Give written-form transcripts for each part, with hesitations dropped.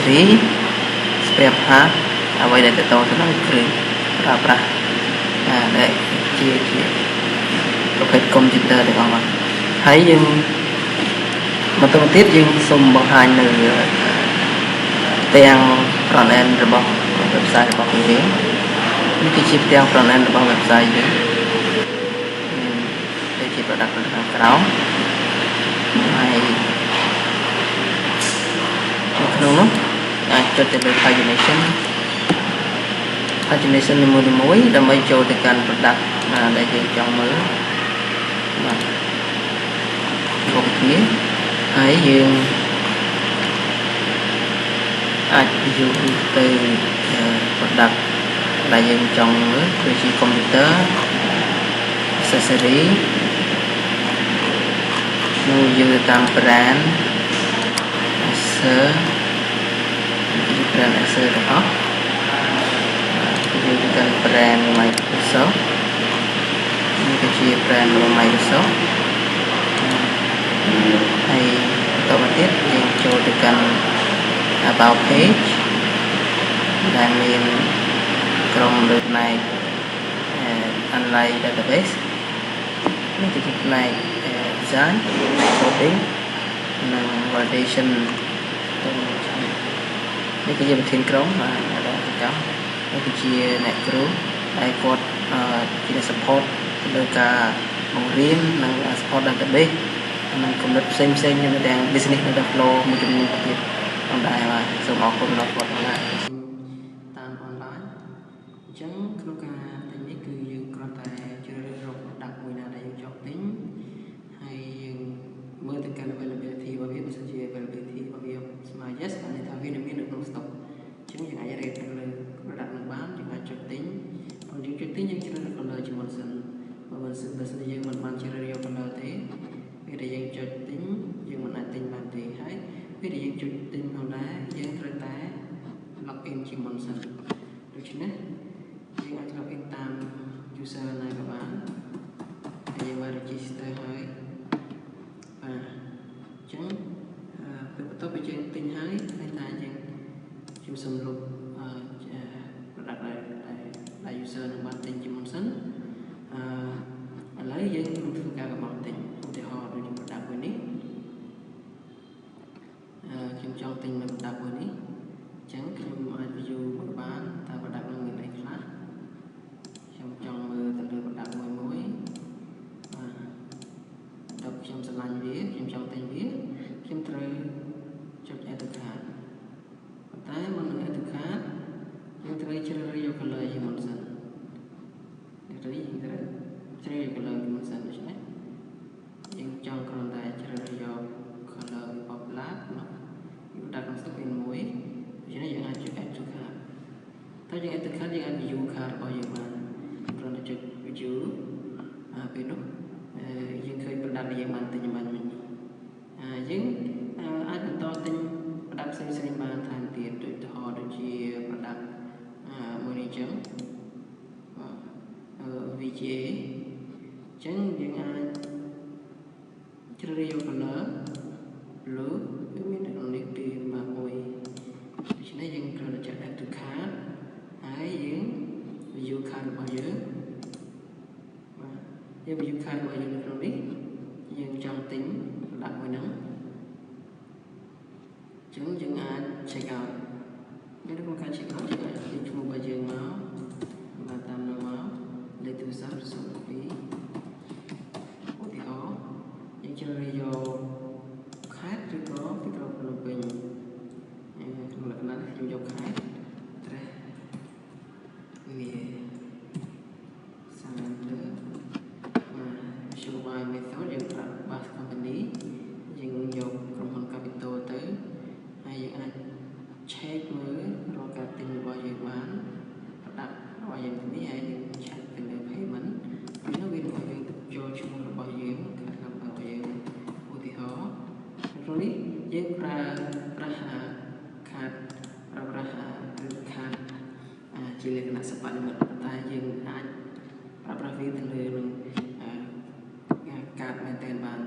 accessory spare part អ្វីដែលទៅទៅនឹងគ្រឿងប្រើប្រាស់ដែលជាប្រភេទ computer ទាំងអស់មកហើយយើងបន្តមកទៀតយើងសូមបង្ហាញនៅទាំង front end របស់ website របស់យើងនេះគឺជាទាំង front end របស់ website យើងដែលជា product នៅខាងក្រោមហើយនៅក្នុងនោះអាចចុចទៅលើ pagination នីមួយៗដើម្បីចូលទៅកាន់ product ដែលយើងចង់មើលបាទគ្រប់គ្នាហើយយើងអាច view ទៅ product ដែលយើងចង់មើលដូចជា computer accessory នោះយើងទៅតាម brand Acer ទាំងអស់យើងទៅកាន់ brand Microsoft នេះគឺជា brand របស់ Microsoft ហើយបន្តមកទៀតយើងចូលទៅកាន់ about page ដែលមានក្រុមលើផ្នែក online database នេះគឺជាផ្នែក design coding និង validation នេះគឺជាប្រធានក្រុមដែលចង់នេះគឺជាអ្នកគ្រូដែលគាត់ជា support ទៅលើការបង្រៀននិង support database និងគំនិតផ្សេងៗទាំង business flow មួយចំនួនទៀតផងដែរបាទសូមអរគុណដល់គាត់ផងដែរតាម online អញ្ចឹងក្នុងការទិញនេះគឺយើងគ្រាន់តែជ្រើសរើសរក product មួយណាដែលយើងចង់ទិញហើយយើងមើលទៅកាន់ availability របស់វាបើសិនជា availability របស់វាស្មើ yes អានេះថាវាមាននៅក្នុង stock អញ្ចឹងយើងអាច rate ទៅលើ product នឹងបានយើងអាចចុចទិញបើយើងចុចទិញយើងជ្រើសរើស color ជាមុនសិនបើសិនជាយើងមិនបានជ្រើសរើសយក color ទេពេលដែលយើងចុចទិញយើងមិនអាចទិញបានទេហើយពេលដែលយើងចុចទិញផងដែរយើងត្រូវតែ log in ជាមុនសិនដូច្នេះយើងអាច log in តាម user ណាក៏បានហើយយើងបាន register ហើយបាទអញ្ចឹងពេលបន្ទាប់ពីយើងទិញហើយតែយើងសូមលុបproduct ដែល user នឹងបានទិញជាមុនសិនឥឡូវយើងនឹងធ្វើការកំណត់ទិញឧទាហរណ៍ដូចជា product មួយនេះខ្ញុំចង់ទិញនៅ product មួយនេះអញ្ចឹងខ្ញុំអាច view មកបានតើ product នឹងមានអីខ្លះខ្ញុំចង់មើលទៅលើ product មួយបាទដល់ខ្ញុំស្រឡាញ់វាខ្ញុំចង់ទិញវាខ្ញុំត្រូវចុច add to cart ប៉ុន្តែមុននឹង add to cart យើងត្រូវជ្រើសរើសយក color ជាមុនសិនយើងត្រូវជ្រើសរើស color ជាមុនសិនដូច្នេះយើងចង់គ្រាន់តែជ្រើសរើសយក color ពណ៌ black មកយើងដាក់ក្នុង stock មួយដូច្នេះយើងអាចចុច add to cart តើយើង add to cart យើងអាច view cart របស់យើងបានគ្រាន់តែចុច view ពេលនោះយើងឃើញ product ដែលយើងបានទិញបានមិញយើងអាចបន្តទិញ product ផ្សេងៗបានថែមទៀតដូចឧទាហរណ៍ដូចជា product មួយនេះអញ្ចឹងVGA អញ្ចឹងយើងអាចជ្រើសរើសយក color blue វាមាននៅក្នុងនេះពីមួយដូច្នេះយើងត្រូវចុច add to cart ហើយយើង view cart របស់យើងបាទយើង view cart របស់យើងនៅក្នុងនេះយើងចង់ទិញ product មួយហ្នឹងអញ្ចឹងយើងអាច check out នៅក្នុងការ check out យើងអាចទាញឈ្មោះរបស់យើងមកបាទតាមនោះមកលេខទូរស័ព្ទ02ឧទាហរណ៍យើងជ្រើសរើសយកខេត្តឬក៏ទីក្រុងភ្នំពេញក្នុងលក្ខណៈខ្ញុំយកខេត្តត្រេះវាសាមញ្ញទៅshow by method យើងប្រើ bus company យើងយកក្រុមហ៊ុន capital ទៅហើយយើងអាច check មើលរាល់ការទិញរបស់យើងបាន product របស់យើងនេះហើយយើង check ទៅលើ payment ពីនោះវានឹងឲ្យយើងចូលឈ្មោះរបស់យើងខាងរបស់យើងឧទាហរណ៍ក្នុងនេះយើងប្រើប្រាស់ card ប្រើប្រាស់ card ជាលក្ខណៈសិប្បនិម្មិតតែយើងអាចប្រើប្រាស់វាទៅលើនឹង card មែនទែនបាន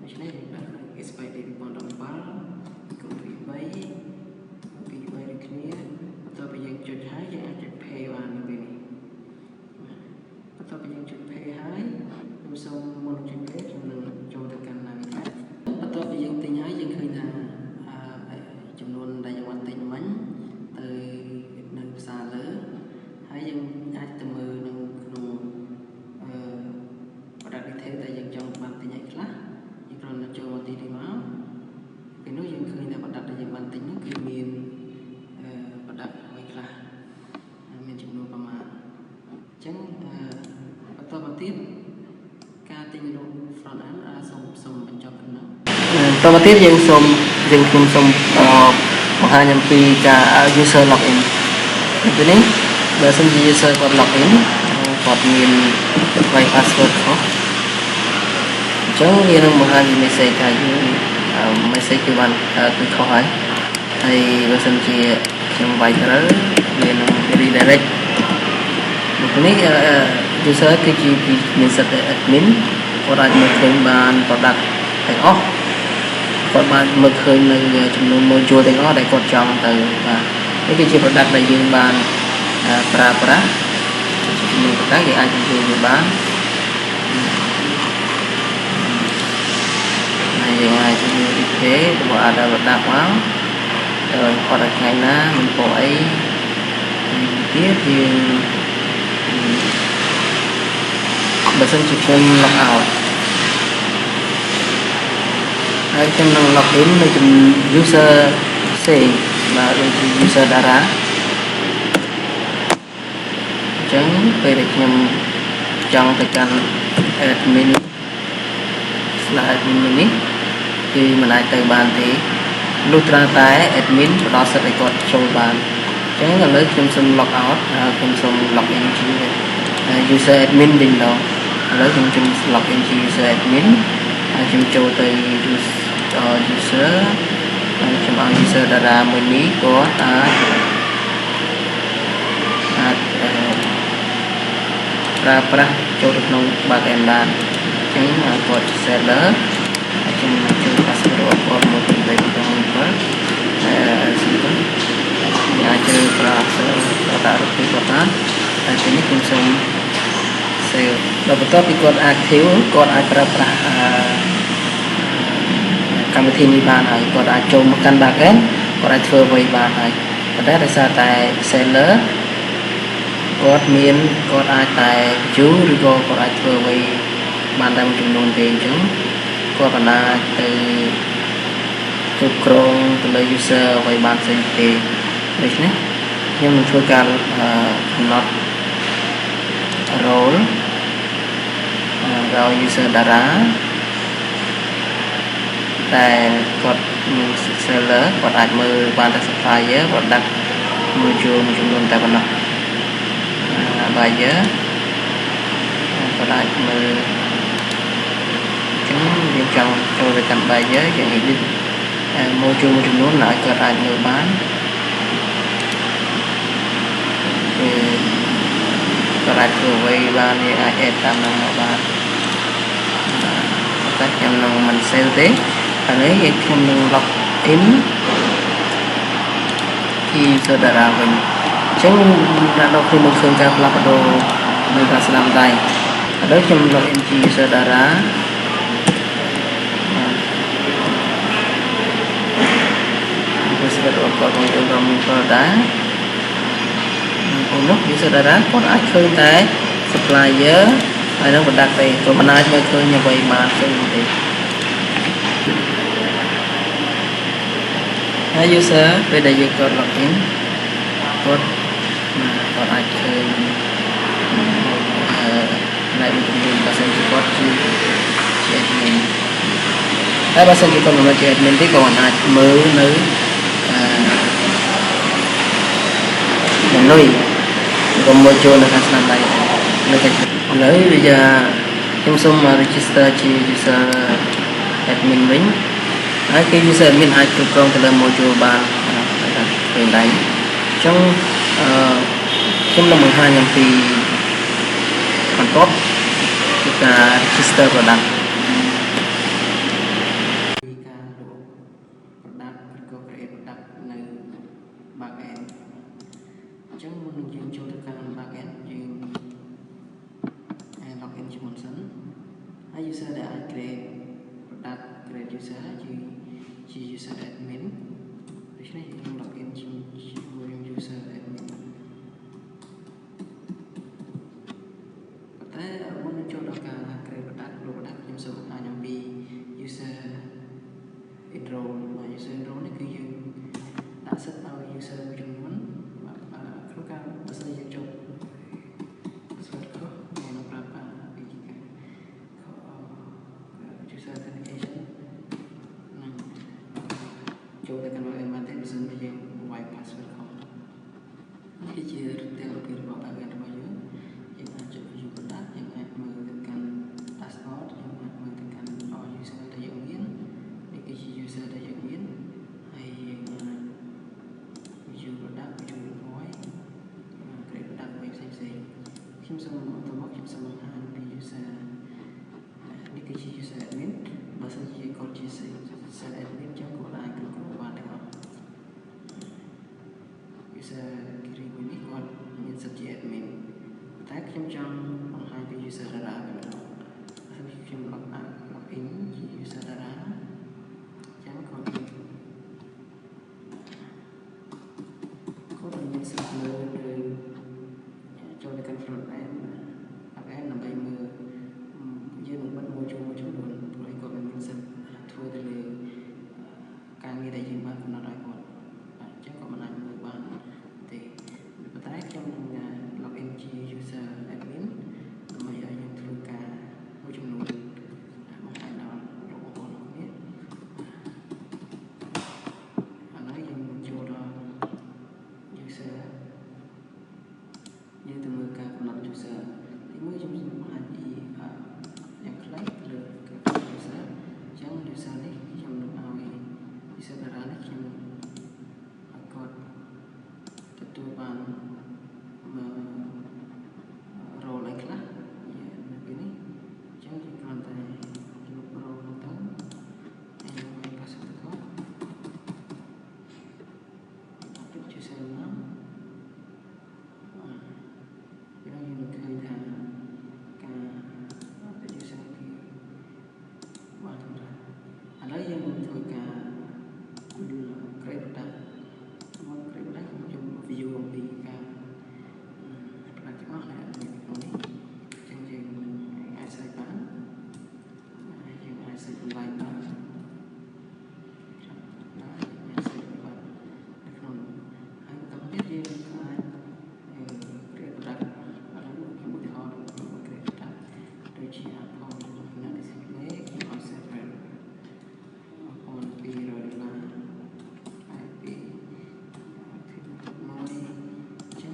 ដូច្នេះយើងដាក់ expire date 2017 23 តមកទៀតយើងសូមខ្ញុំសូមបង្ហាញអំពីការ user login ពីនេះបើសិនជា user គាត់ login គាត់មាន password ខុសអញ្ចឹងវានឹងបង្ហាញ message ថាយើង message គឺបានគឺខុសហើយបើសិនជាខ្ញុំវាយត្រូវវានឹង redirect នេះ user គឺជាមានសិទ្ធិ admin គាត់អាចមើលឃើញបាន product ទាំងអស់គាត់បានមើលឃើញនៅចំនួន module ទាំងអស់ដែលគាត់ចង់ទៅបាទនេះគឺជា product ដែលយើងបានប្រើប្រាស់ចំនួន product យើងអាចជួយវាបានហើយយើងអាចជួយ replay របស់ other product មកគាត់ឲ្យថ្ងៃណាមិនពោអីទៀតយើងបើសិនជាខ្ញុំ log out ហើយខ្ញុំនឹង login នៅចំ user ផ្សេងបាទដូចជា user Dara អញ្ចឹងពេលដែលខ្ញុំចង់ទៅកាន់ admin admin នេះគឺមិនអាចទៅបានទេលុះត្រាតែ admin ផ្ដល់សិទ្ធិឲ្យគាត់ចូលបានអញ្ចឹងឥឡូវខ្ញុំសូម log out ហើយខ្ញុំសូម login ជា user admin វិញម្ដងឥឡូវខ្ញុំជិះ login ជា user admin ហើយខ្ញុំចូលទៅ user ហើយខ្ញុំឲ្យ user Dara មួយនេះគាត់អាចប្រើប្រាស់ចូលទៅក្នុង backend បានអញ្ចឹងគាត់ seller ខ្ញុំជួយ password គាត់មកពី3ដល់7អាចជ្រើសប្រើ data របស់គាត់បានហើយទីនេះខ្ញុំសូម save ដល់បន្ទាប់ពីគាត់ active គាត់អាចប្រើប្រាស់កម្មវិធីនេះបានហើយគាត់អាចចូលមកកាន់ backend គាត់អាចធ្វើអ្វីបានហើយប៉ុន្តែដោយសារតែ seller គាត់អាចតែ view ឬក៏គាត់អាចធ្វើអ្វីបានតែមួយចំនួនទេអញ្ចឹងគាត់បណ្ដាទៅគ្រប់គ្រងទៅលើ user អ្វីបានផ្សេងទេដូច្នេះខ្ញុំនឹងធ្វើការកំណត់ role user Dara តែគាត់មាន seller គាត់អាចមើលបានតែ supplier product មួយចំនួនតែប៉ុណ្ណោះbuyer គាត់អាចមើលយើងចង់ចូលទៅកាន់ buyer យើង edit module មួយចំនួនឲ្យគាត់អាចមើលបានគាត់អាចធ្វើអ្វីបានយើងអាច add តាមនឹងមកបានតែខ្ញុំនឹងមិន save ទេឥឡូវខ្ញុំនឹង log in ពី user Dara វិញអញ្ចឹងដល់ពេលមកឃើញការផ្លាស់ប្ដូរនៅការស្ដាំដៃឥឡូវខ្ញុំ log in ពី user Dara password របស់គាត់មកចូលក្នុង folder នោះ user Dara គាត់អាចឃើញតែ supplier ហើយនឹង product ទេគាត់មិនអាចមើលឃើញអ្វីបានផ្សេងទេហើយ user ពេលដែលយើងគាត់ login គាត់អាចឃើញនៅចំនួនបើសិនជាគាត់ជា admin ហើយបើសិនជាគាត់មិនជា admin ទេគាត់អាចមើលនៅmenu ក៏មកចូលនៅខាងស្នាដៃនៅកិច្ចឥឡូវវាខ្ញុំសូម register ជា user admin វិញហើយគេ user admin អាចគ្រប់គ្រងទៅលើ module បានពេលដៃអញ្ចឹងខ្ញុំនឹងបង្ហាញអំពីបន្ទាប់ពីការ register product ពីការលក់ product ឬក៏ create product នៅ backend អញ្ចឹងមុននឹងយើងចូលទៅកាន់ backend យើង login ជាមុនសិនហើយ user ដែលអាច create product create user ជា user admin ដូច្នេះយើង login ជាមួយ user admin តែមុននឹងចូលដល់ការ create product ខ្ញុំសូមបង្ហាញអំពី user intro របស់ user intro នេះគឺយើងដាក់សិទ្ធិឲ្យ user មួយចំនួនក្នុងការបើសិនយើងចូល password ខុសយើងនឹងប្រាប់ពីuser authentication និង mà thêm dừng bây giờ ngoài password không cái chia theo cái bảo vệ gần bao nhiêu những ai chụp dùng product những ai mở tekan dashboard những ai mở tekan all user ada yang biến những cái user ada yang biến hay những view product view invoice create product với xem khi xong automatic khi xong hàng cái user những cái user admin mà sẽ chỉ còn chia sẻ user admin trong của lại của bạn được không user kirim ini cònមានសិទ្ធិជា admin តែខ្ញុំចង់បង្ហាញពី user data វិញម្ដងហើយខ្ញុំ login ជា user data ចាំគាត់មានសិទ្ធិមើលឬចូលទៅកាន់ front end ដើម្បីមើលយើងនឹងបិទមួយចំនួនព្រោះគាត់មានសិទ្ធិធ្វើទៅលើការងារដែលយើងបានកំណត់ឲ្យគាត់អញ្ចឹងគាត់មិនអាចមើលបានទេប៉ុន្តែខ្ញុំនឹង login ជា user admin ដើម្បីឲ្យយើងធ្វើការមួយចំនួនបង្ហាញដល់លោកបងប្អូននេះឥឡូវយើងចូលដល់ user យើងទៅមើលការកំណត់ user ទីមួយខ្ញុំបង្ហាញពីយ៉ាងខ្លីលើការកំណត់ user អញ្ចឹង user នេះខ្ញុំនឹងឲ្យ user data នេះខ្ញុំឲ្យគាត់ទទួលបាន role អីខ្លះនៅពេលនេះអញ្ចឹងយើងគ្រាន់តែលុប role នោះទៅហើយយើងឲ្យ password ទៅគាត់ទុកជាសារណាយើងនឹងឃើញថាការទៅ user គឺបានសម្រាប់ឥឡូវយើងនឹងធ្វើការ create product មក create product ខ្ញុំ view អំពីការproduct ទាំងអស់ដែលមានក្នុងនេះអញ្ចឹងយើងអាចសេរីបានយើងអាចសេរី online បានអាចសេរីបាននៅក្នុងហើយបន្តទៀតយើងអាច create product ឥឡូវខ្ញុំឧទាហរណ៍ create product ដូចជា Apple display ខ្ញុំឲ្យ separate Apple $200 IP មួយអញ្ចឹង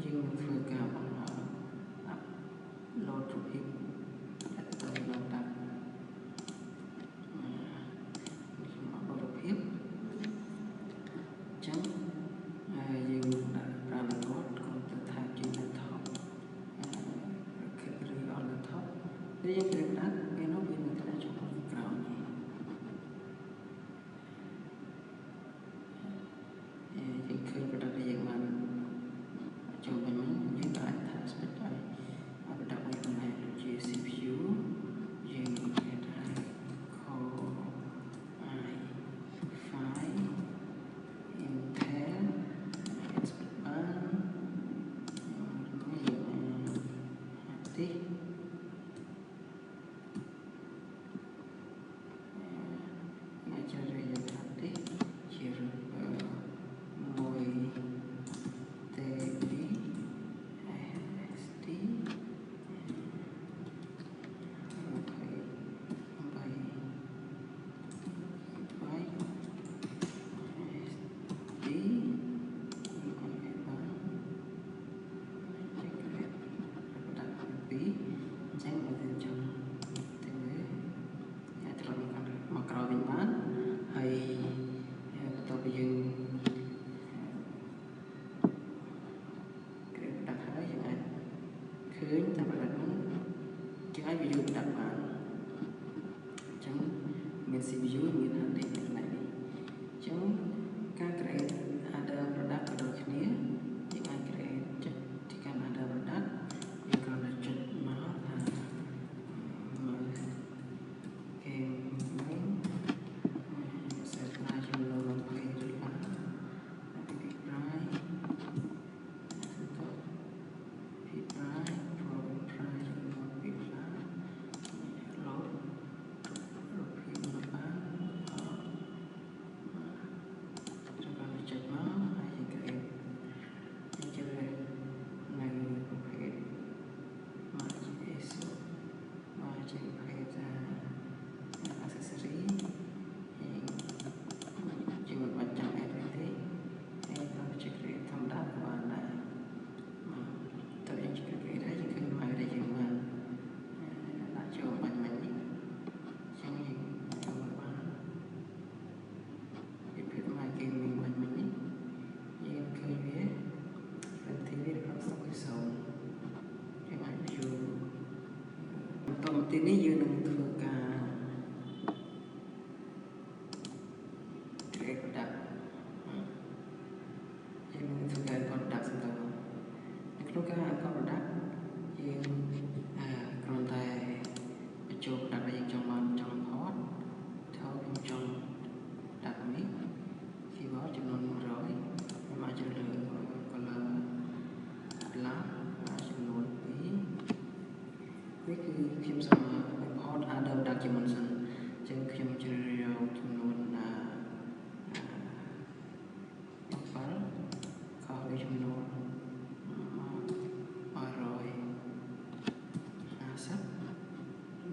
យើងនឹងធ្វើការបង្ហោះ upload រូបភាពទៅដល់តាមខ្ញុំ upload រូបភាពអញ្ចឹងយើងដាក់តាម record គាត់ទៅថាជា laptop ឬ on laptop ពេលយើងត្រូវដាក់ពេលនោះវានឹងថ្លែងចំពោះក្រោមនេះយើងឃើញ product ដែលយើងបានចូលវិញយើងអាចថា spec ឲ្យ product មួយផ្នែកដូចជា CPU យើងគេថា Core i5 Intel expert បានយើងទីអាចជ្រើសរើសយើងថាទីជាមួយ TB ST មកក្រោយវិញបានហើយបន្ទាប់ពីយើងcreate ដាក់ហើយយើងអាចឃើញតែប្រដាប់ហ្នឹងជាឲ្យ view ដាក់បានអញ្ចឹងមាន CPU មាន hard disk នៅកន្លែងនេះអញ្ចឹងការ create other product ក៏ដូចគ្នាយើងអាច create ចិត្តទីកាន់ other product យើងគ្រាន់តែចុចមកថាមើល game name set price ខ្ញុំនៅក្នុង page ឬបាន activity price price problem price របស់ពីផ្សារ load រូបភាពនៅបាន ទីនេះយើងនឹងធ្វើការ create product យើងនឹងធ្វើការ import product សម្រាប់ក្នុងការ import product យើងគ្រាន់តែបញ្ចូល product ដែលយើងចង់import ចូលខ្ញុំចង់ product នេះ keyboard ចំនួន 100 ខ្ញុំអាចជ្រើសរើស color black ចំនួន 2 នេះគឺខ្ញុំសូម import other product ជាមុនសិនអញ្ចឹងខ្ញុំជ្រើសរើសចំនួន ខុសពីចំនួន 150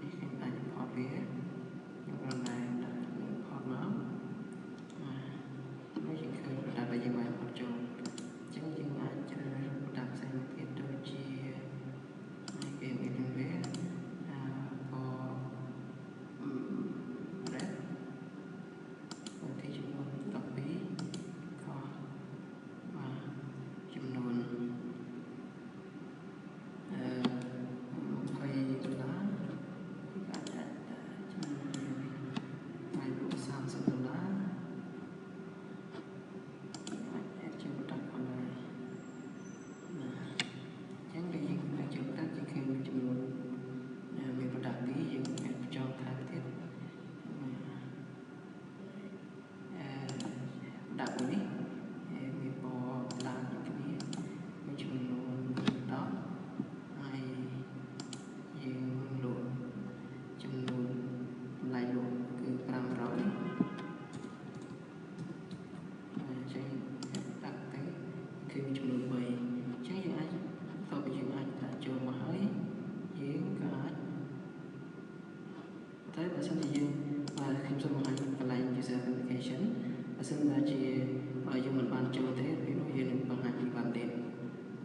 នេះខ្ញុំអាច import វាខ្ញុំគ្រាន់តែ import មកនេះយើងឃើញ product ដែលយើងបាន import ចូលអញ្ចឹងយើងអាចជ្រើសរើស product ផ្សេងទៀតដូចជាគេមានវា red ទីចំនួន 12 ខុសចំនួន$20 អាចចំនួន$30 អាចជា product ផងដែរអញ្ចឹងយើងអាចជា product ជាឃើញចំនួនមាន product 2យើងអាចបញ្ចូលថែមទៀតដាក់មួយនេះមានពណ៌ឡើងដូចគ្នាមានចំនួន 10 ហើយយើងលក់ចំនួនតម្លៃលក់គឺ 500 អញ្ចឹងដាក់ទៅគឺចំនួន 3 អញ្ចឹងយើងអាចតទៅយើងអាចដាក់ចូលមកហើយយើងក៏អាចតែបើសិនជាយើងខ្ញុំសូមបង្ហាញកន្លែង user authentication បើសិនជាយើងមិនបានចូលទេពេលនោះយើងនឹងបង្ហាញពី validate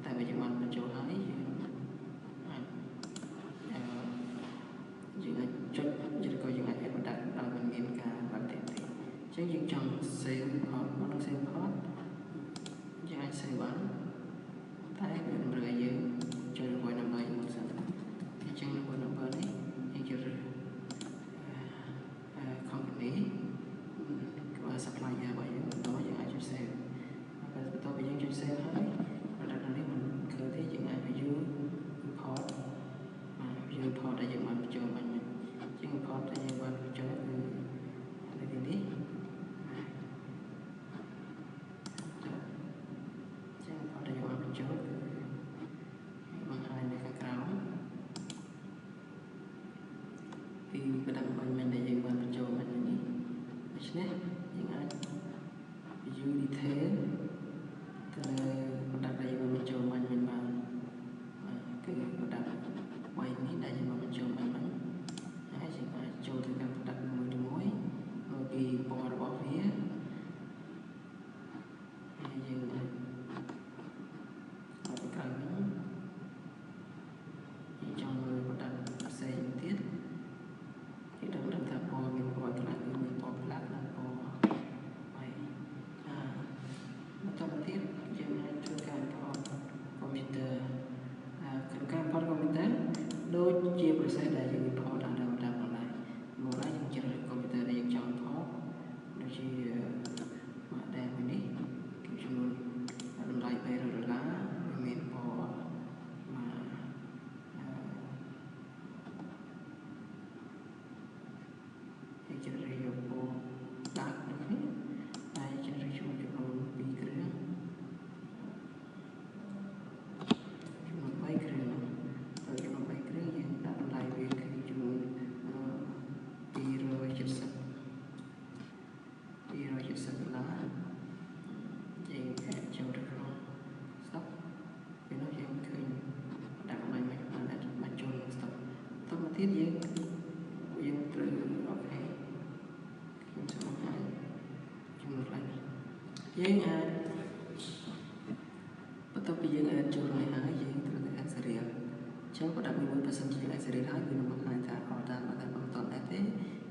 តែបើយើងបានបញ្ចូលហើយយើងអាចចុចឬក៏យើងអាច add product ដោយមិនមានការ validate ទេអញ្ចឹងយើងចង់ save import មកនឹង save import យើងអាច save បានតែវាតម្រូវឲ្យយើងចូល void number មុនសិនអញ្ចឹង void number នេះយើងជ្រើសរើស company supplier របស់យើងបន្តយើងអាចចុច save បន្ទាប់ពីយើងចុច save ហើយ product នេះមិនឃើញទេយើងអាច view import view import ដែលយើងបានបញ្ចូលបាញ់មិញជាង import ដែលយើងបានបញ្ចូលគឺនៅទីនេះជាង import ដែលយើងបានបញ្ចូលគឺបង្ហាញនៅខាងក្រោមពី product បាញ់មិញដែលយើងបានបញ្ចូលបាញ់មិញនេះដូច្នេះយើងអាច view detail ទៅលើ product ដែលយើងបានបញ្ចូលបាញ់មិញបានគឺ product 3នេះដែលយើងបានបញ្ចូលបាញ់មិញហើយយើងអាចចូលទៅកាន់ product មួយៗមកពីពណ៌របស់វាហើយយើងអាចទៅក្រោយវិញយើងចង់មើល product ផ្សេងទៀតគេដឹងថាពណ៌មានពណ៌ខ្លះគឺមានពណ៌ផ្លាត់និងពណ៌បន្តមកទៀតយើងអាចធ្វើការ import computer ក្នុងការ import computer ដូចជា process ដែលយើង import ដល់ data ផងដែរមកហើយយើងជ្រើសរើស computer ដែលយើងចង់ import ដូចជា model មួយនេះគឺចំនួនតម្លៃ$300វាមានពណ៌យើងជ្រើសរើសយកពណ៌ដាក់ដូចនេះហើយជ្រើសរើសចំនួន2គ្រឿងចំនួន3គ្រឿងទៅចំនួន3គ្រឿងយើងដាក់តម្លៃវាគឺចំនួន$270យើងអាចចូលទៅក្នុង stock ពេលនោះយើងឃើញដាក់បាញ់មិញបានបញ្ចូលក្នុង stock តទៅទៀតយើងត្រូវអូខេខ្ញុំសូមបង្ហាញចំនួនខ្លះយើងអាចបន្ទាប់ពីយើងអាចចូលនេះហើយយើងត្រូវតែ add serial ចឹងក៏ដាក់មួយបើសិនជា add serial ហើយវានឹងបង្ហាញថា order មកតែមិនទាន់ add ទេ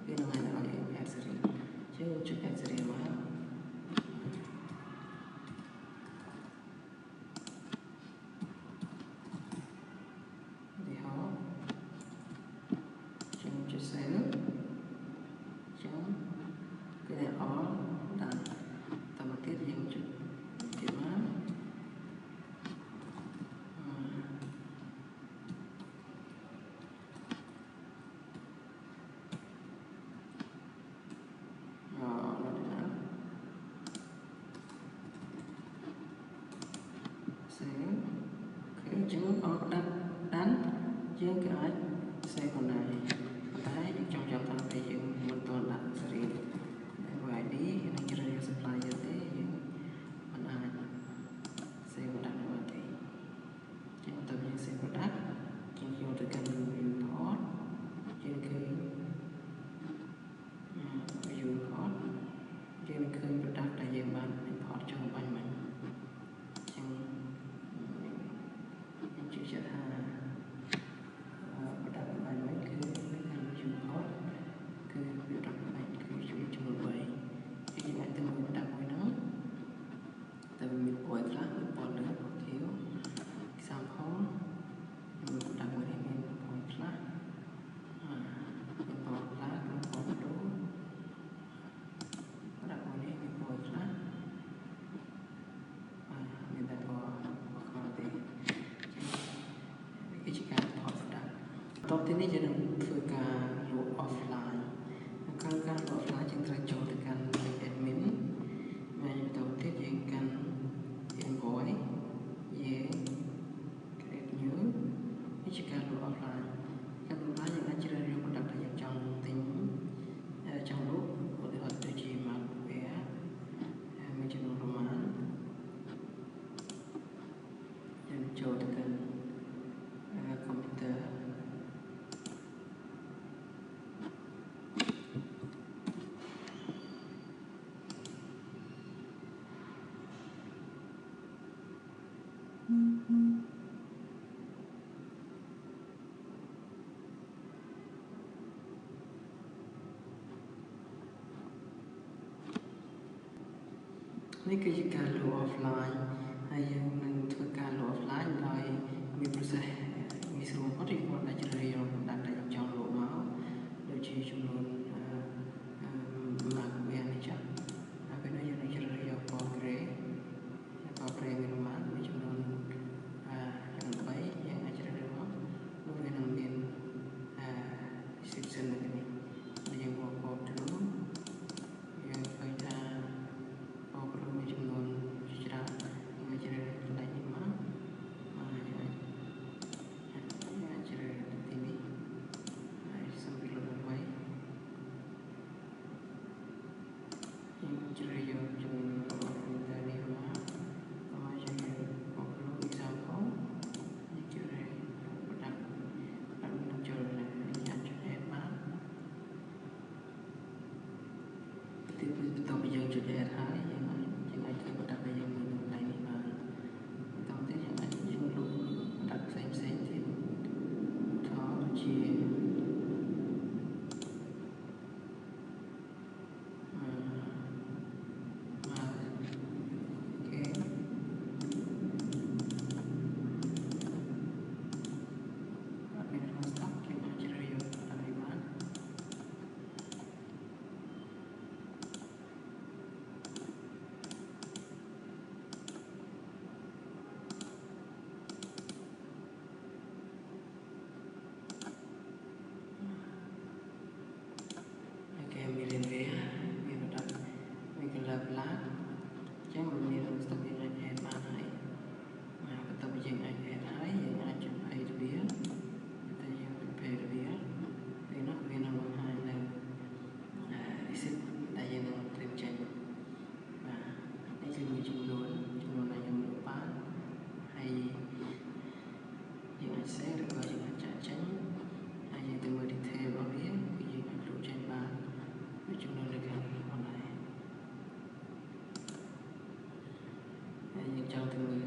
វានឹងឲ្យយើង add serial ចឹងចុច add serial មក chứng có đắt đánh chương cái ấy xe còn này đấy trong trong thằng phải dựng mình toàn đặt seri vài đi nên cái radio supply như thế mình ai xe còn đặt nữa thì trên tập những xe còn đắt trên vô từ cần import trên cái import trên cái product đại diện bạn import cho bạn mình chữ chất hà product bạn mình cứ import cứ product bạn cứ chữ chữ vậy cái gì bạn từng product của nó tại vì mình bồi khác mình bỏ nữa thiếu example mình product của mình bồi khác mình bỏ khác mình bỏ đủ product của mình bồi khác mình đã bỏ khỏi thì cái chỉ cần bỏ product top thế này chỉ đừng thử cả lũ offline kan offline chúng ta cho được kan admin mà đầu tiên thì kan invoice về cái nhớ cái chỉ cần lũ offline kan offline yang aja dari produk yang trong tính trong lúc của cái hoạt động gì mà về mình chỉ nói roman dan cho được kan komputerនេះគឺជាការលក់ offline ហើយយើងនឹងធ្វើការលក់ offline ដោយមាន process ងាយស្រួលបំផុតរៀបរាប់ដាច់ជ្រៅរកដាក់តែចង់លក់មកដូចជាចំនួនmarkវានេះចា៎ហើយពេលនេះយើងនឹងជ្រើសរើសយកពណ៌ gray ពណ៌ gray មានប្រមាណមានចំនួន3យើងអាចជ្រើសរើសមកនោះវានឹងមានsection នៅនេះយើងបកពណ៌ blue យើងឃើញថាមានចំនួនច្រើនយើងជ្រើសរើសកន្លែងនេះមកយើងជ្រើសរើសទីនេះហើយសំពីលុបໄວយើងជ្រើសយកចំនួនរបស់ទៅនេះមកហើយយើងបកលុប example យើងជ្រើសរើសដាក់នឹងចូលនេះយើងចុច add បានទីបន្ទាប់ពីយើងចុច add ហើយយើងអាចធ្វើproduct ដែលយើងមាននៅកន្លែងនេះបានបន្តទៀតយើងអាចយើងលុប product ផ្សេងទៀតថាជាមានរៀនវាមានប្រដាប់មាន color black អញ្ចឹងវាមានស្ទើរយើងអាច add បានហើយបន្ទាប់ពីយើងអាច add ហើយយើងអាចចុច page វាតែយើងចុច page វាពេលនោះវានឹងបង្ហាញនៅ receipt ដែលយើងនឹងត្រៀមចេញបាទនេះគឺមានចំនួនដែលយើងលក់បានហើយយើងអាច save ឬក៏យើងអាចចាក់ចេញហើយយើងទៅមើល detail របស់វាគឺយើងអាចលក់ចេញបានចំនួននៅខាងនេះផងដែរហើយយើងចង់ទៅមើល